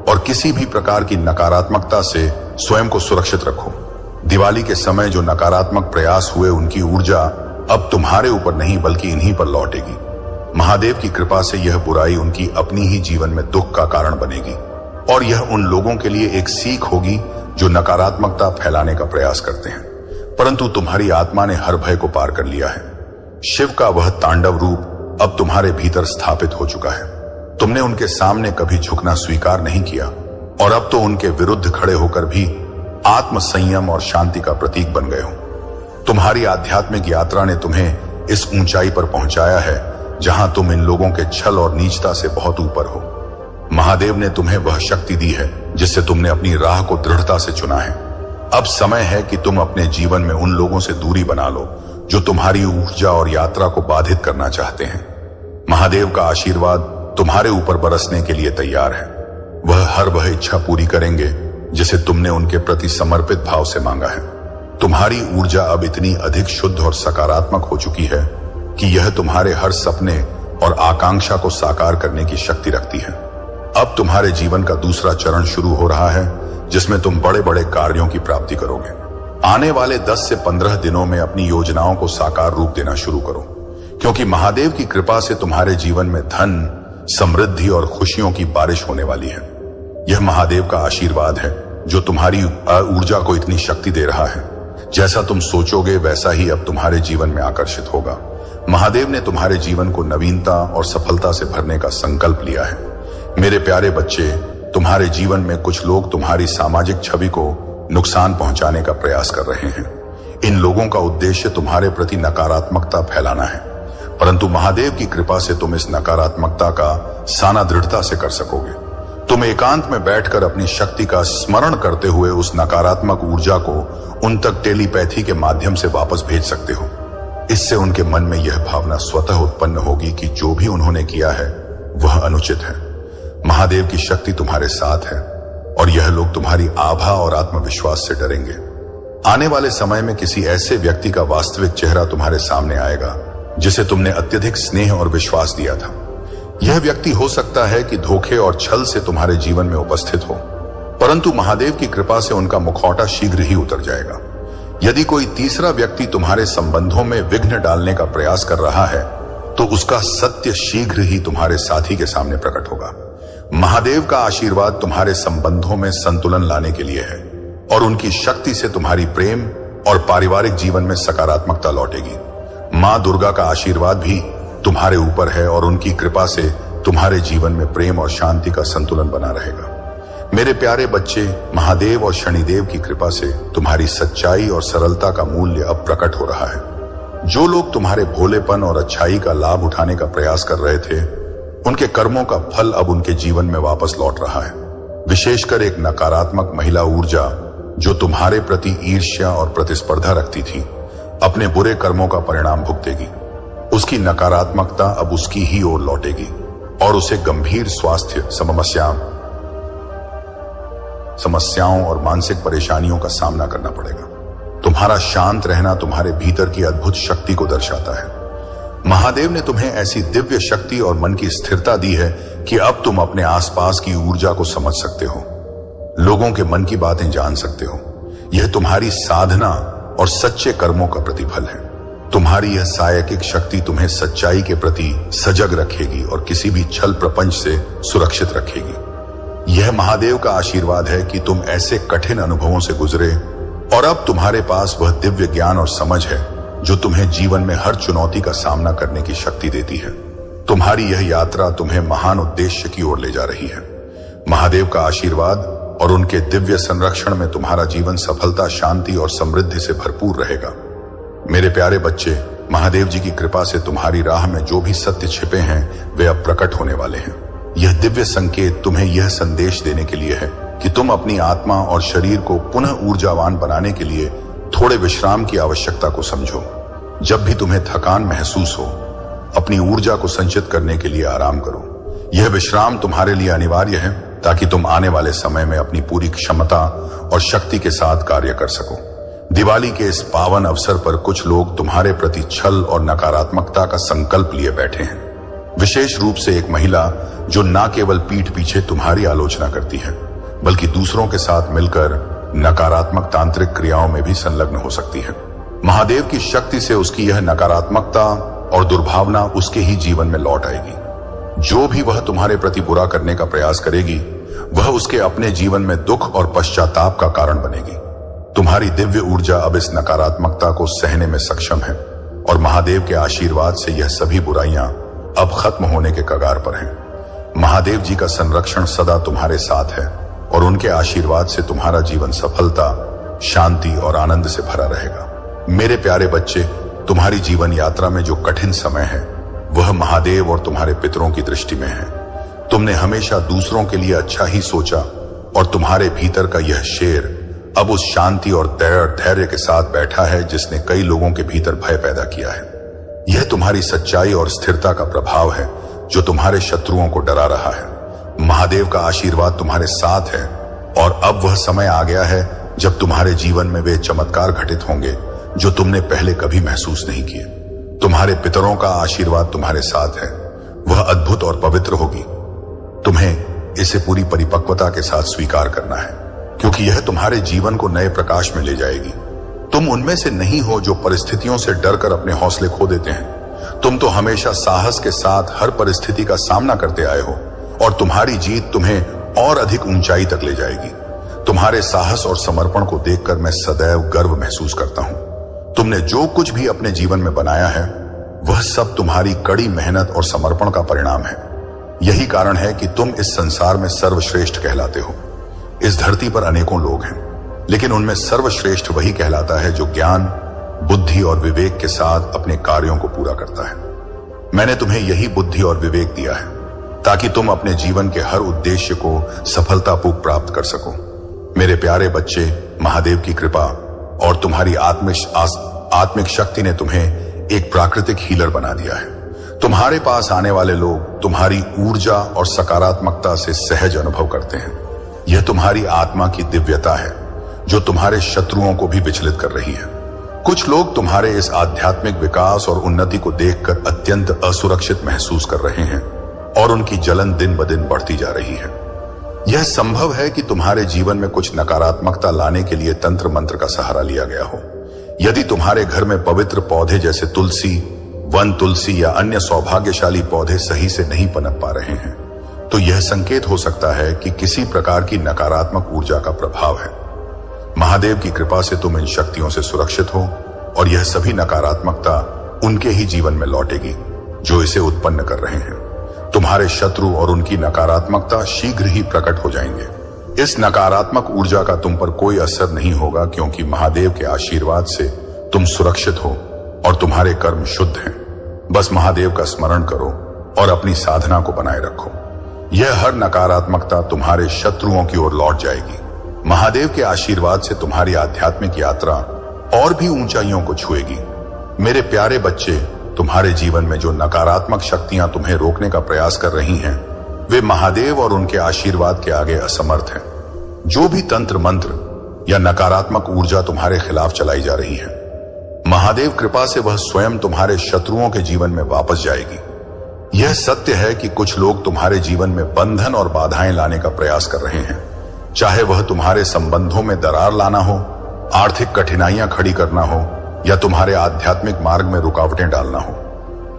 [SPEAKER 1] और किसी भी प्रकार की नकारात्मकता से स्वयं को सुरक्षित रखो। दिवाली के समय जो नकारात्मक प्रयास हुए उनकी ऊर्जा अब तुम्हारे ऊपर नहीं बल्कि इन्हीं पर लौटेगी। महादेव की कृपा से यह बुराई उनकी अपनी ही जीवन में दुख का कारण बनेगी और यह उन लोगों के लिए एक सीख होगी जो नकारात्मकता फैलाने का प्रयास करते हैं, परंतु तुम्हारी आत्मा ने हर भय को पार कर लिया है। शिव का वह तांडव रूप अब तुम्हारे भीतर स्थापित हो चुका है। तुमने उनके सामने कभी झुकना स्वीकार नहीं किया और अब तो उनके विरुद्ध खड़े होकर भी आत्म संयम और शांति का प्रतीक बन गए हो। तुम्हारी आध्यात्मिक यात्रा ने तुम्हें इस ऊंचाई पर पहुंचाया है जहां तुम इन लोगों के छल और नीचता से बहुत ऊपर हो। महादेव ने तुम्हें वह शक्ति दी है जिससे तुमने अपनी राह को दृढ़ता से चुना है। अब समय है कि तुम अपने जीवन में उन लोगों से दूरी बना लो जो तुम्हारी ऊर्जा और यात्रा को बाधित करना चाहते हैं। महादेव का आशीर्वाद तुम्हारे ऊपर बरसने के लिए तैयार है। हर वह इच्छा पूरी करेंगे जिसे तुमने उनके प्रति समर्पित भाव से मांगा है। तुम्हारी ऊर्जा अब इतनी अधिक शुद्ध और सकारात्मक हो चुकी है कि यह तुम्हारे हर सपने और आकांक्षा को साकार करने की शक्ति रखती है। अब तुम्हारे जीवन का दूसरा चरण शुरू हो रहा है, जिसमें तुम बड़े बड़े कार्यों की प्राप्ति करोगे। आने वाले 10 से 15 दिनों में अपनी योजनाओं को साकार रूप देना शुरू करो, क्योंकि महादेव की कृपा से तुम्हारे जीवन में धन, समृद्धि और खुशियों की बारिश होने वाली है। यह महादेव का आशीर्वाद है जो तुम्हारी ऊर्जा को इतनी शक्ति दे रहा है। जैसा तुम सोचोगे वैसा ही अब तुम्हारे जीवन में आकर्षित होगा। महादेव ने तुम्हारे जीवन को नवीनता और सफलता से भरने का संकल्प लिया है। मेरे प्यारे बच्चे, तुम्हारे जीवन में कुछ लोग तुम्हारी सामाजिक छवि को नुकसान पहुंचाने का प्रयास कर रहे हैं। इन लोगों का उद्देश्य तुम्हारे प्रति नकारात्मकता फैलाना है, परंतु महादेव की कृपा से तुम इस नकारात्मकता का सामना दृढ़ता से कर सकोगे। तुम एकांत में बैठकर अपनी शक्ति का स्मरण करते हुए उस नकारात्मक ऊर्जा को उन तक टेलीपैथी के माध्यम से वापस भेज सकते हो। इससे उनके मन में यह भावना स्वतः उत्पन्न होगी कि जो भी उन्होंने किया है वह अनुचित है। महादेव की शक्ति तुम्हारे साथ है और यह लोग तुम्हारी आभा और आत्मविश्वास से डरेंगे। आने वाले समय में किसी ऐसे व्यक्ति का वास्तविक चेहरा तुम्हारे सामने आएगा जिसे तुमने अत्यधिक स्नेह और विश्वास दिया था। यह व्यक्ति हो सकता है कि धोखे और छल से तुम्हारे जीवन में उपस्थित हो, परंतु महादेव की कृपा से उनका मुखौटा शीघ्र ही उतर जाएगा। यदि कोई तीसरा व्यक्ति तुम्हारे संबंधों में विघ्न डालने का प्रयास कर रहा है तो उसका सत्य शीघ्र ही तुम्हारे साथी के सामने प्रकट होगा। महादेव का आशीर्वाद तुम्हारे संबंधों में संतुलन लाने के लिए है और उनकी शक्ति से तुम्हारी प्रेम और पारिवारिक जीवन में सकारात्मकता लौटेगी। मां दुर्गा का आशीर्वाद भी तुम्हारे ऊपर है और उनकी कृपा से तुम्हारे जीवन में प्रेम और शांति का संतुलन बना रहेगा। मेरे प्यारे बच्चे, महादेव और शनिदेव की कृपा से तुम्हारी सच्चाई और सरलता का मूल्य अब प्रकट हो रहा है। जो लोग तुम्हारे भोलेपन और अच्छाई का लाभ उठाने का प्रयास कर रहे थे, उनके कर्मों का फल अब उनके जीवन में वापस लौट रहा है। विशेषकर एक नकारात्मक महिला ऊर्जा जो तुम्हारे प्रति ईर्ष्या और प्रतिस्पर्धा रखती थी, अपने बुरे कर्मों का परिणाम भुगतेगी। उसकी नकारात्मकता अब उसकी ही ओर लौटेगी और उसे गंभीर स्वास्थ्य समस्याओं और मानसिक परेशानियों का सामना करना पड़ेगा। तुम्हारा शांत रहना तुम्हारे भीतर की अद्भुत शक्ति को दर्शाता है। महादेव ने तुम्हें ऐसी दिव्य शक्ति और मन की स्थिरता दी है कि अब तुम अपने आसपास की ऊर्जा को समझ सकते हो, लोगों के मन की बातें जान सकते हो। यह तुम्हारी साधना और सच्चे कर्मों का प्रतिफल है। तुम्हारी यह सायकिक शक्ति तुम्हें सच्चाई के प्रति सजग रखेगी और किसी भी छल प्रपंच से सुरक्षित रखेगी। यह महादेव का आशीर्वाद है कि तुम ऐसे कठिन अनुभवों से गुजरे और अब तुम्हारे पास वह दिव्य ज्ञान और समझ है जो तुम्हें जीवन में हर चुनौती का सामना करने की शक्ति देती है। तुम्हारी यह यात्रा तुम्हें महान उद्देश्य की ओर ले जा रही है। महादेव का आशीर्वाद और उनके दिव्य संरक्षण में तुम्हारा जीवन सफलता, शांति और समृद्धि से भरपूर रहेगा। मेरे प्यारे बच्चे, महादेव जी की कृपा से तुम्हारी राह में जो भी सत्य छिपे हैं वे अब प्रकट होने वाले हैं। यह दिव्य संकेत तुम्हें यह संदेश देने के लिए है कि तुम अपनी आत्मा और शरीर को पुनः ऊर्जावान बनाने के लिए थोड़े विश्राम की आवश्यकता को समझो। जब भी तुम्हें थकान महसूस हो, अपनी ऊर्जा को संचित करने के लिए आराम करो। यह विश्राम तुम्हारे लिए अनिवार्य है ताकि तुम आने वाले समय में अपनी पूरी क्षमता और शक्ति के साथ कार्य कर सको। दिवाली के इस पावन अवसर पर कुछ लोग तुम्हारे प्रति छल और नकारात्मकता का संकल्प लिए बैठे हैं। विशेष रूप से एक महिला जो न केवल पीठ पीछे तुम्हारी आलोचना करती है बल्कि दूसरों के साथ मिलकर नकारात्मक तांत्रिक क्रियाओं में भी संलग्न हो सकती है। महादेव की शक्ति से उसकी यह नकारात्मकता और दुर्भावना उसके ही जीवन में लौट आएगी। जो भी वह तुम्हारे प्रति बुरा करने का प्रयास करेगी, वह उसके अपने जीवन में दुख और पश्चाताप का कारण बनेगी। तुम्हारी दिव्य ऊर्जा अब इस नकारात्मकता को सहने में सक्षम है और महादेव के आशीर्वाद से यह सभी बुराइयां अब खत्म होने के कगार पर हैं। महादेव जी का संरक्षण सदा तुम्हारे साथ है और उनके आशीर्वाद से तुम्हारा जीवन सफलता, शांति और आनंद से भरा रहेगा। मेरे प्यारे बच्चे, तुम्हारी जीवन यात्रा में जो कठिन समय है वह महादेव और तुम्हारे पितरों की दृष्टि में है। तुमने हमेशा दूसरों के लिए अच्छा ही सोचा और तुम्हारे भीतर का यह शेर अब उस शांति और धैर्य के साथ बैठा है जिसने कई लोगों के भीतर भय पैदा किया है। यह तुम्हारी सच्चाई और स्थिरता का प्रभाव है जो तुम्हारे शत्रुओं को डरा रहा है। महादेव का आशीर्वाद तुम्हारे साथ है और अब वह समय आ गया है जब तुम्हारे जीवन में वे चमत्कार घटित होंगे जो तुमने पहले कभी महसूस नहीं किए। तुम्हारे पितरों का आशीर्वाद तुम्हारे साथ है, वह अद्भुत और पवित्र होगी। तुम्हें इसे पूरी परिपक्वता के साथ स्वीकार करना है क्योंकि यह तुम्हारे जीवन को नए प्रकाश में ले जाएगी। तुम उनमें से नहीं हो जो परिस्थितियों से डरकर अपने हौसले खो देते हैं। तुम तो हमेशा साहस के साथ हर परिस्थिति का सामना करते आए हो और तुम्हारी जीत तुम्हें और अधिक ऊंचाई तक ले जाएगी। तुम्हारे साहस और समर्पण को देखकर मैं सदैव गर्व महसूस करता हूं। तुमने जो कुछ भी अपने जीवन में बनाया है वह सब तुम्हारी कड़ी मेहनत और समर्पण का परिणाम है। यही कारण है कि तुम इस संसार में सर्वश्रेष्ठ कहलाते हो। इस धरती पर अनेकों लोग हैं, लेकिन उनमें सर्वश्रेष्ठ वही कहलाता है जो ज्ञान, बुद्धि और विवेक के साथ अपने कार्यों को पूरा करता है। मैंने तुम्हें यही बुद्धि और विवेक दिया है ताकि तुम अपने जीवन के हर उद्देश्य को सफलतापूर्वक प्राप्त कर सको। मेरे प्यारे बच्चे, महादेव की कृपा और तुम्हारी आत्मिक शक्ति ने तुम्हें एक प्राकृतिक हीलर बना दिया है। तुम्हारे पास आने वाले लोग तुम्हारी ऊर्जा और सकारात्मकता से सहज अनुभव करते हैं। यह तुम्हारी आत्मा की दिव्यता है जो तुम्हारे शत्रुओं को भी विचलित कर रही है। कुछ लोग तुम्हारे इस आध्यात्मिक विकास और उन्नति को देखकर अत्यंत असुरक्षित महसूस कर रहे हैं और उनकी जलन दिन ब दिन बढ़ती जा रही है। यह संभव है कि तुम्हारे जीवन में कुछ नकारात्मकता लाने के लिए तंत्र मंत्र का सहारा लिया गया हो। यदि तुम्हारे घर में पवित्र पौधे जैसे तुलसी, वन तुलसी या अन्य सौभाग्यशाली पौधे सही से नहीं पनप पा रहे हैं तो यह संकेत हो सकता है कि किसी प्रकार की नकारात्मक ऊर्जा का प्रभाव है। महादेव की कृपा से तुम इन शक्तियों से सुरक्षित हो और यह सभी नकारात्मकता उनके ही जीवन में लौटेगी जो इसे उत्पन्न कर रहे हैं। तुम्हारे शत्रु और उनकी नकारात्मकता शीघ्र ही प्रकट हो जाएंगे। इस नकारात्मक ऊर्जा का तुम पर कोई असर नहीं होगा क्योंकि महादेव के आशीर्वाद से तुम सुरक्षित हो और तुम्हारे कर्म शुद्ध हैं। बस महादेव का स्मरण करो और अपनी साधना को बनाए रखो। यह हर नकारात्मकता तुम्हारे शत्रुओं की ओर लौट जाएगी। महादेव के आशीर्वाद से तुम्हारी आध्यात्मिक यात्रा और भी ऊंचाइयों को छुएगी। मेरे प्यारे बच्चे, तुम्हारे जीवन में जो नकारात्मक शक्तियां तुम्हें रोकने का प्रयास कर रही हैं, वे महादेव और उनके आशीर्वाद के आगे असमर्थ हैं। जो भी तंत्र मंत्र या नकारात्मक ऊर्जा तुम्हारे खिलाफ चलाई जा रही है, महादेव कृपा से वह स्वयं तुम्हारे शत्रुओं के जीवन में वापस जाएगी। यह सत्य है कि कुछ लोग तुम्हारे जीवन में बंधन और बाधाएं लाने का प्रयास कर रहे हैं, चाहे वह तुम्हारे संबंधों में दरार लाना हो, आर्थिक कठिनाइयां खड़ी करना हो या तुम्हारे आध्यात्मिक मार्ग में रुकावटें डालना हो।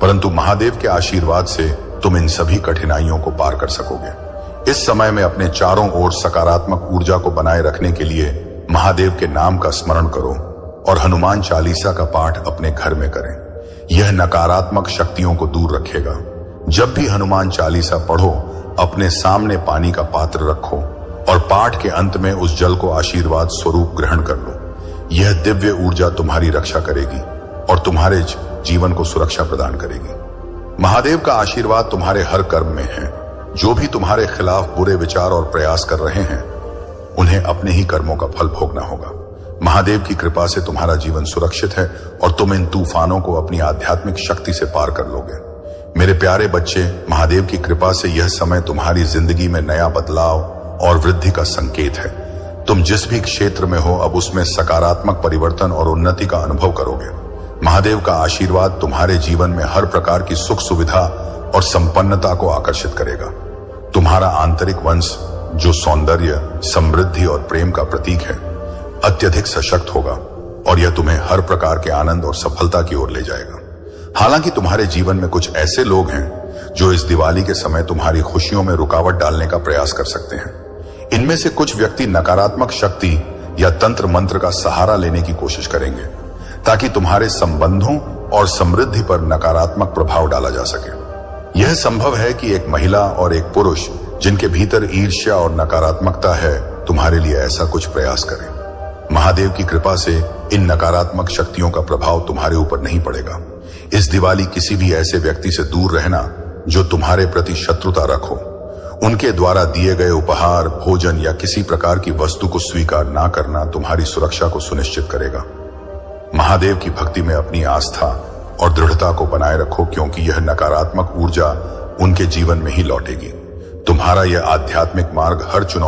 [SPEAKER 1] परंतु महादेव के आशीर्वाद से तुम इन सभी कठिनाइयों को पार कर सकोगे। इस समय में अपने चारों ओर सकारात्मक ऊर्जा को बनाए रखने के लिए महादेव के नाम का स्मरण करो और हनुमान चालीसा का पाठ अपने घर में करें। यह नकारात्मक शक्तियों को दूर रखेगा। जब भी हनुमान चालीसा पढ़ो, अपने सामने पानी का पात्र रखो और पाठ के अंत में उस जल को आशीर्वाद स्वरूप ग्रहण कर लो। यह दिव्य ऊर्जा तुम्हारी रक्षा करेगी और तुम्हारे जीवन को सुरक्षा प्रदान करेगी। महादेव का आशीर्वाद तुम्हारे हर कर्म में है। जो भी तुम्हारे खिलाफ बुरे विचार और प्रयास कर रहे हैं, उन्हें अपने ही कर्मों का फल भोगना होगा। महादेव की कृपा से तुम्हारा जीवन सुरक्षित है और तुम इन तूफानों को अपनी आध्यात्मिक शक्ति से पार कर लोगे। मेरे प्यारे बच्चे, महादेव की कृपा से यह समय तुम्हारी जिंदगी में नया बदलाव और वृद्धि का संकेत है। तुम जिस भी क्षेत्र में हो, अब उसमें सकारात्मक परिवर्तन और उन्नति का अनुभव करोगे। महादेव का आशीर्वाद तुम्हारे जीवन में हर प्रकार की सुख सुविधा और संपन्नता को आकर्षित करेगा। तुम्हारा आंतरिक वंश, जो सौंदर्य, समृद्धि और प्रेम का प्रतीक है, अत्यधिक सशक्त होगा और यह तुम्हें हर प्रकार के आनंद और सफलता की ओर ले जाएगा। हालांकि तुम्हारे जीवन में कुछ ऐसे लोग हैं जो इस दिवाली के समय तुम्हारी खुशियों में रुकावट डालने का प्रयास कर सकते हैं। इनमें से कुछ व्यक्ति नकारात्मक शक्ति या तंत्र मंत्र का सहारा लेने की कोशिश करेंगे ताकि तुम्हारे संबंधों और समृद्धि पर नकारात्मक प्रभाव डाला जा सके। यह संभव है कि एक महिला और एक पुरुष जिनके भीतर ईर्ष्या और नकारात्मकता है, तुम्हारे लिए ऐसा कुछ प्रयास करें। महादेव की कृपा से इन नकारात्मक शक्तियों का प्रभाव तुम्हारे ऊपर नहीं पड़ेगा। इस दिवाली किसी भी ऐसे व्यक्ति से दूर रहना जो तुम्हारे प्रति शत्रुता रखो। उनके द्वारा दिए गए उपहार, भोजन या किसी प्रकार की वस्तु को स्वीकार ना करना तुम्हारी सुरक्षा को सुनिश्चित करेगा। महादेव की भक्ति में अपनी आस्था और दृढ़ता को बनाए रखो, क्योंकि यह नकारात्मक ऊर्जा उनके जीवन में ही लौटेगी। तुम्हारा यह आध्यात्मिक मार्ग हर चुनौती